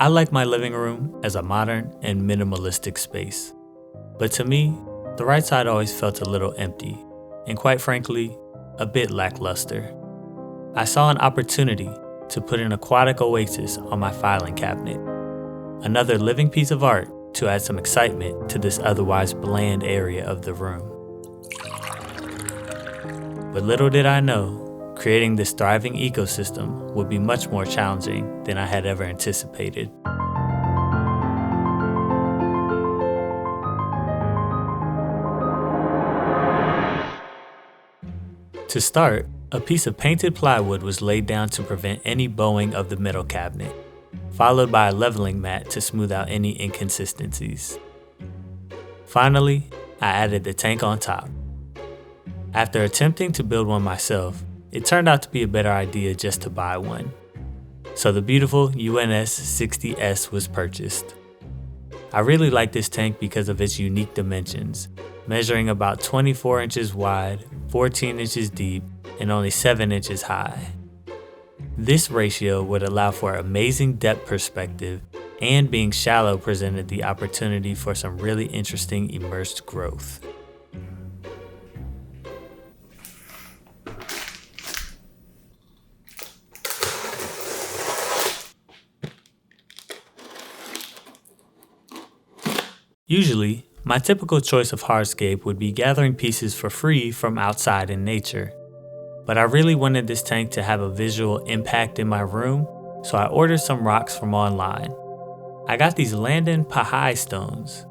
I like my living room as a modern and minimalistic space. But to me, the right side always felt a little empty, and quite frankly, a bit lackluster. I saw an opportunity to put an aquatic oasis on my filing cabinet, another living piece of art to add some excitement to this otherwise bland area of the room. But little did I know, creating this thriving ecosystem would be much more challenging than I had ever anticipated. To start, a piece of painted plywood was laid down to prevent any bowing of the middle cabinet, followed by a leveling mat to smooth out any inconsistencies. Finally, I added the tank on top. After attempting to build one myself, it turned out to be a better idea just to buy one. So the beautiful UNS 60S was purchased. I really like this tank because of its unique dimensions, measuring about 24 inches wide, 14 inches deep, and only 7 inches high. This ratio would allow for amazing depth perspective, and being shallow presented the opportunity for some really interesting immersed growth. Usually, my typical choice of hardscape would be gathering pieces for free from outside in nature. But I really wanted this tank to have a visual impact in my room, so I ordered some rocks from online. I got these Landon Pahai stones.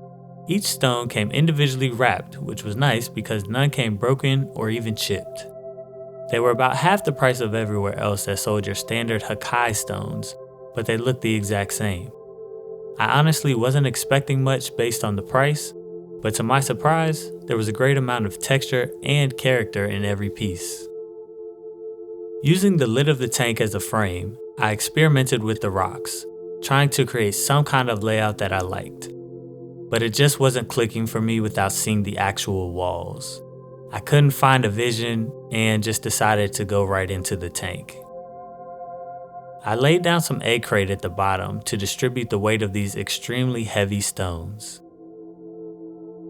Each stone came individually wrapped, which was nice because none came broken or even chipped. They were about half the price of everywhere else that sold your standard Hakai stones, but they looked the exact same. I honestly wasn't expecting much based on the price, but to my surprise, there was a great amount of texture and character in every piece. Using the lid of the tank as a frame, I experimented with the rocks, trying to create some kind of layout that I liked. But it just wasn't clicking for me without seeing the actual walls. I couldn't find a vision and just decided to go right into the tank. I laid down some egg crate at the bottom to distribute the weight of these extremely heavy stones.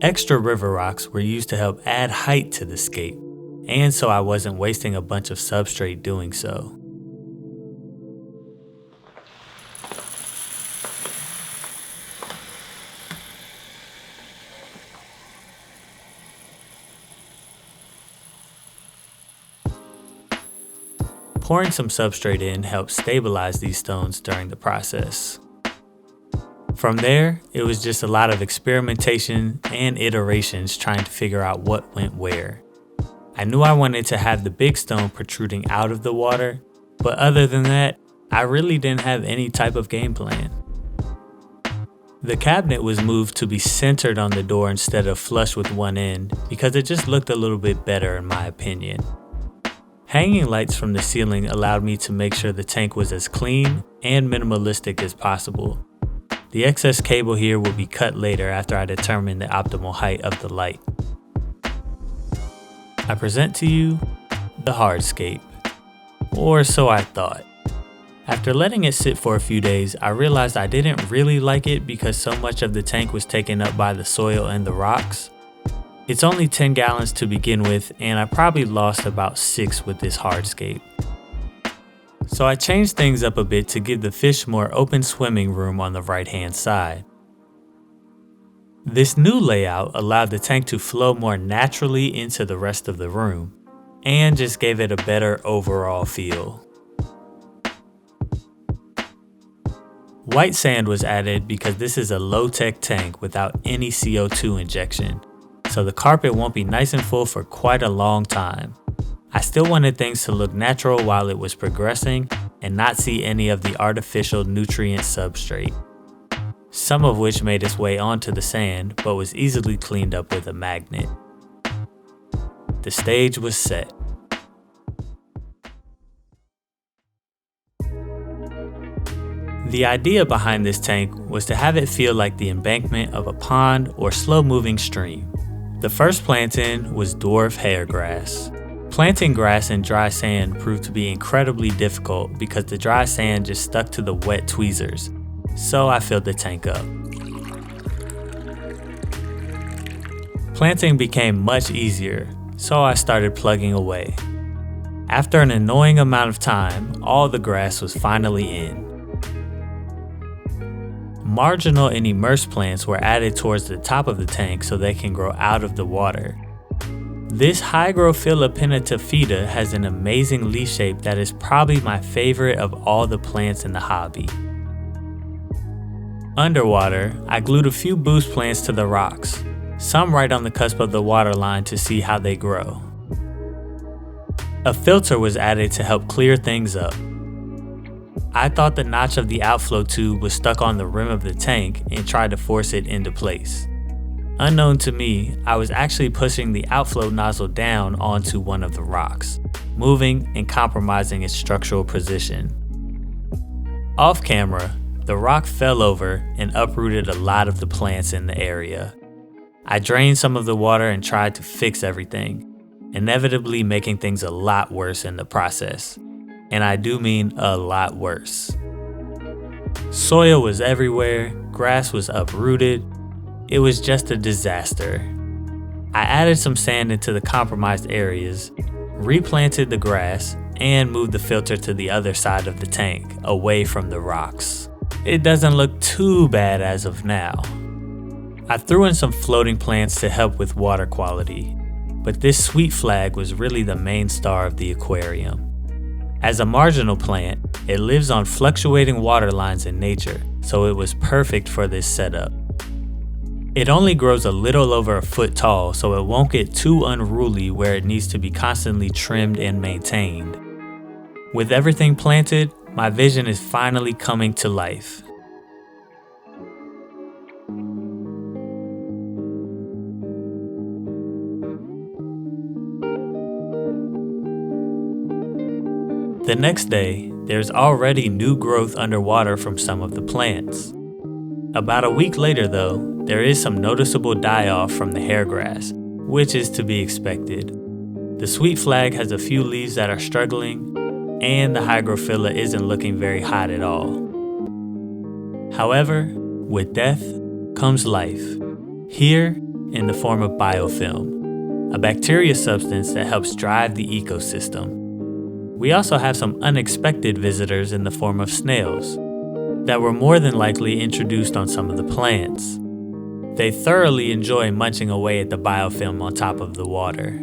Extra river rocks were used to help add height to the scape, and so I wasn't wasting a bunch of substrate doing so. Pouring some substrate in helped stabilize these stones during the process. From there, it was just a lot of experimentation and iterations trying to figure out what went where. I knew I wanted to have the big stone protruding out of the water, but other than that, I really didn't have any type of game plan. The cabinet was moved to be centered on the door instead of flush with one end because it just looked a little bit better in my opinion. Hanging lights from the ceiling allowed me to make sure the tank was as clean and minimalistic as possible. The excess cable here will be cut later after I determine the optimal height of the light. I present to you the hardscape, or so I thought. After letting it sit for a few days, I realized I didn't really like it because so much of the tank was taken up by the soil and the rocks. It's only 10 gallons to begin with, and I probably lost about 6 with this hardscape. So I changed things up a bit to give the fish more open swimming room on the right-hand side. This new layout allowed the tank to flow more naturally into the rest of the room, and just gave it a better overall feel. White sand was added because this is a low-tech tank without any CO2 injection, so the carpet won't be nice and full for quite a long time. I still wanted things to look natural while it was progressing and not see any of the artificial nutrient substrate, some of which made its way onto the sand but was easily cleaned up with a magnet. The stage was set. The idea behind this tank was to have it feel like the embankment of a pond or slow-moving stream. The first planting was dwarf hairgrass. Planting grass in dry sand proved to be incredibly difficult because the dry sand just stuck to the wet tweezers, so I filled the tank up. Planting became much easier, so I started plugging away. After an annoying amount of time, all the grass was finally in. Marginal and immersed plants were added towards the top of the tank so they can grow out of the water. This Hygrophila pinnatophyta has an amazing leaf shape that is probably my favorite of all the plants in the hobby. Underwater, I glued a few boost plants to the rocks, some right on the cusp of the water line to see how they grow. A filter was added to help clear things up. I thought the notch of the outflow tube was stuck on the rim of the tank and tried to force it into place. Unknown to me, I was actually pushing the outflow nozzle down onto one of the rocks, moving and compromising its structural position. Off camera, the rock fell over and uprooted a lot of the plants in the area. I drained some of the water and tried to fix everything, inevitably making things a lot worse in the process. And I do mean a lot worse. Soil was everywhere, grass was uprooted. It was just a disaster. I added some sand into the compromised areas, replanted the grass, and moved the filter to the other side of the tank, away from the rocks. It doesn't look too bad as of now. I threw in some floating plants to help with water quality, but this sweet flag was really the main star of the aquarium. As a marginal plant, it lives on fluctuating water lines in nature, so it was perfect for this setup. It only grows a little over a foot tall, so it won't get too unruly where it needs to be constantly trimmed and maintained. With everything planted, my vision is finally coming to life. The next day, there's already new growth underwater from some of the plants. About a week later though, there is some noticeable die-off from the hairgrass, which is to be expected. The sweet flag has a few leaves that are struggling, and the Hygrophila isn't looking very hot at all. However, with death comes life, here in the form of biofilm, a bacteria substance that helps drive the ecosystem. We also have some unexpected visitors in the form of snails that were more than likely introduced on some of the plants. They thoroughly enjoy munching away at the biofilm on top of the water.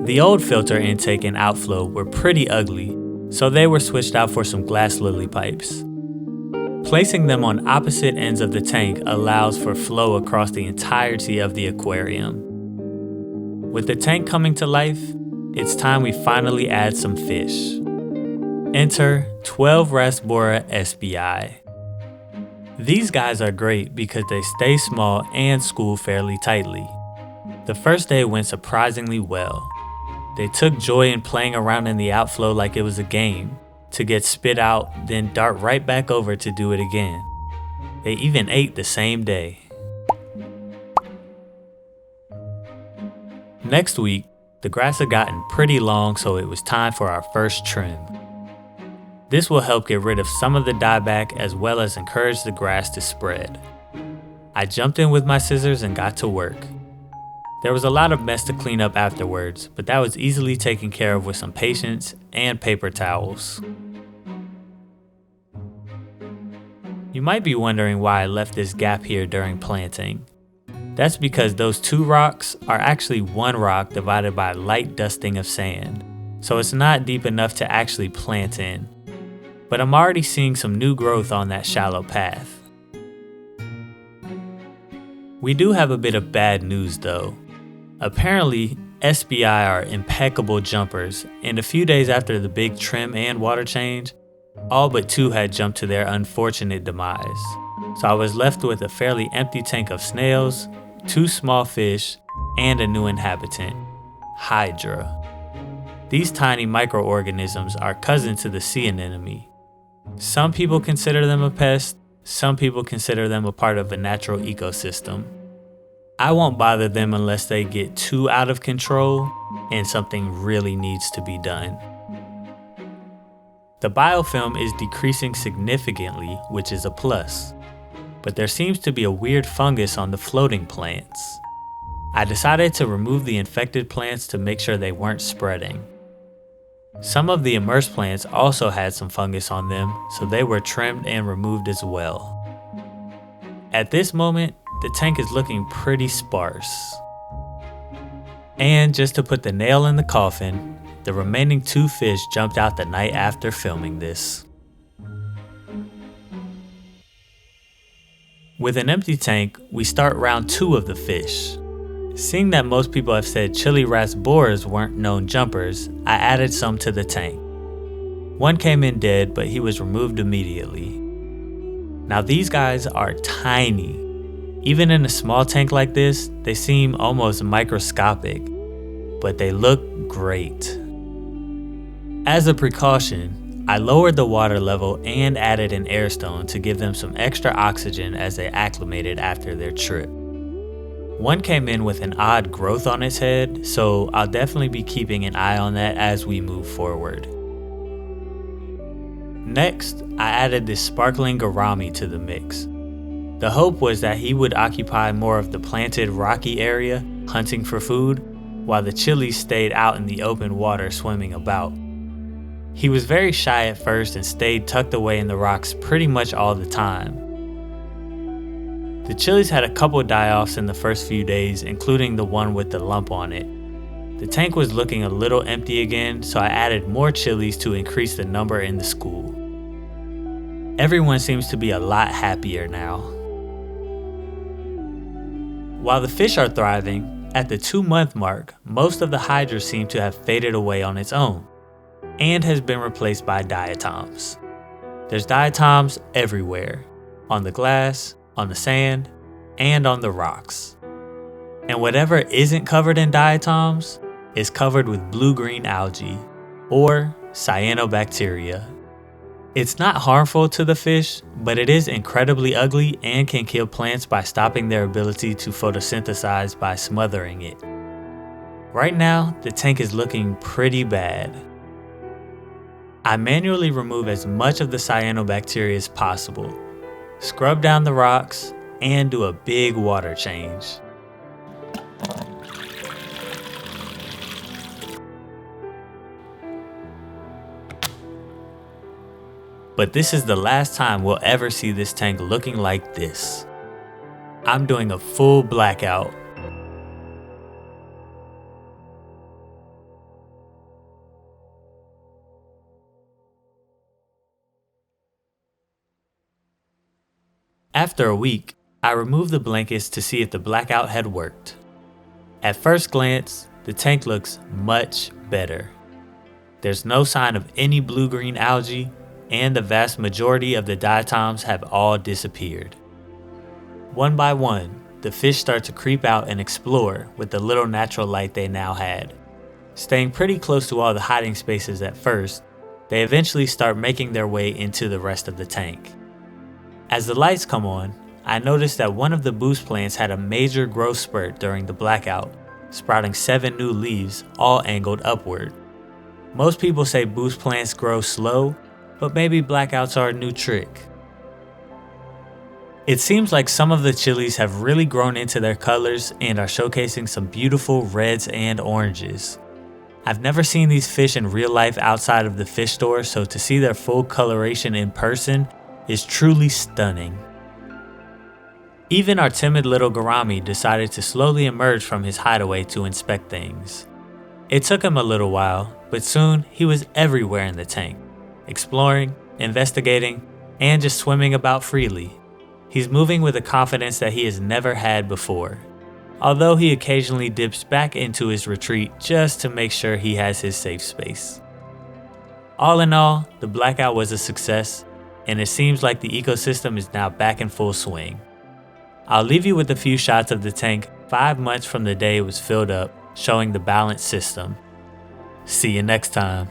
The old filter intake and outflow were pretty ugly, so they were switched out for some glass lily pipes. Placing them on opposite ends of the tank allows for flow across the entirety of the aquarium. With the tank coming to life, it's time we finally add some fish. Enter 12 Rasbora SBI. These guys are great because they stay small and school fairly tightly. The first day went surprisingly well. They took joy in playing around in the outflow like it was a game, to get spit out, then dart right back over to do it again. They even ate the same day. Next week, the grass had gotten pretty long, so it was time for our first trim. This will help get rid of some of the dieback as well as encourage the grass to spread. I jumped in with my scissors and got to work. There was a lot of mess to clean up afterwards, but that was easily taken care of with some patience and paper towels. You might be wondering why I left this gap here during planting. That's because those two rocks are actually one rock divided by a light dusting of sand, so it's not deep enough to actually plant in. But I'm already seeing some new growth on that shallow path. We do have a bit of bad news though. Apparently, SBI are impeccable jumpers, and a few days after the big trim and water change, all but two had jumped to their unfortunate demise. So I was left with a fairly empty tank of snails, two small fish, and a new inhabitant, Hydra. These tiny microorganisms are cousins to the sea anemone. Some people consider them a pest, some people consider them a part of a natural ecosystem. I won't bother them unless they get too out of control and something really needs to be done. The biofilm is decreasing significantly, which is a plus. But there seems to be a weird fungus on the floating plants. I decided to remove the infected plants to make sure they weren't spreading. Some of the immersed plants also had some fungus on them, so they were trimmed and removed as well. At this moment, the tank is looking pretty sparse. And just to put the nail in the coffin, the remaining 2 fish jumped out the night after filming this. With an empty tank, we start round 2 of the fish. Seeing that most people have said chili rats borers weren't known jumpers, I added some to the tank. One came in dead, but he was removed immediately. Now these guys are tiny. Even in a small tank like this, they seem almost microscopic, but they look great. As a precaution, I lowered the water level and added an air stone to give them some extra oxygen as they acclimated after their trip. One came in with an odd growth on its head, so I'll definitely be keeping an eye on that as we move forward. Next, I added this sparkling Abrami to the mix. The hope was that he would occupy more of the planted rocky area, hunting for food, while the chilies stayed out in the open water swimming about. He was very shy at first and stayed tucked away in the rocks pretty much all the time. The chilies had a couple die-offs in the first few days, including the one with the lump on it. The tank was looking a little empty again, so I added more chilies to increase the number in the school. Everyone seems to be a lot happier now. While the fish are thriving, at the 2-month mark, most of the hydra seem to have faded away on its own, and has been replaced by diatoms. There's diatoms everywhere, on the glass, on the sand, and on the rocks. And whatever isn't covered in diatoms is covered with blue-green algae, or cyanobacteria. It's not harmful to the fish, but it is incredibly ugly and can kill plants by stopping their ability to photosynthesize by smothering it. Right now, the tank is looking pretty bad. I manually remove as much of the cyanobacteria as possible, scrub down the rocks, and do a big water change. But this is the last time we'll ever see this tank looking like this. I'm doing a full blackout. After a week, I removed the blankets to see if the blackout had worked. At first glance, the tank looks much better. There's no sign of any blue-green algae, and the vast majority of the diatoms have all disappeared. One by one, the fish start to creep out and explore with the little natural light they now had. Staying pretty close to all the hiding spaces at first, they eventually start making their way into the rest of the tank. As the lights come on, I noticed that one of the boost plants had a major growth spurt during the blackout, sprouting 7 new leaves, all angled upward. Most people say boost plants grow slow, but maybe blackouts are a new trick. It seems like some of the chilies have really grown into their colors and are showcasing some beautiful reds and oranges. I've never seen these fish in real life outside of the fish store, so to see their full coloration in person is truly stunning. Even our timid little Abrami decided to slowly emerge from his hideaway to inspect things. It took him a little while, but soon he was everywhere in the tank, exploring, investigating, and just swimming about freely. He's moving with a confidence that he has never had before, although he occasionally dips back into his retreat just to make sure he has his safe space. All in all, the blackout was a success, and it seems like the ecosystem is now back in full swing. I'll leave you with a few shots of the tank 5 months from the day it was filled up, showing the balanced system. See you next time.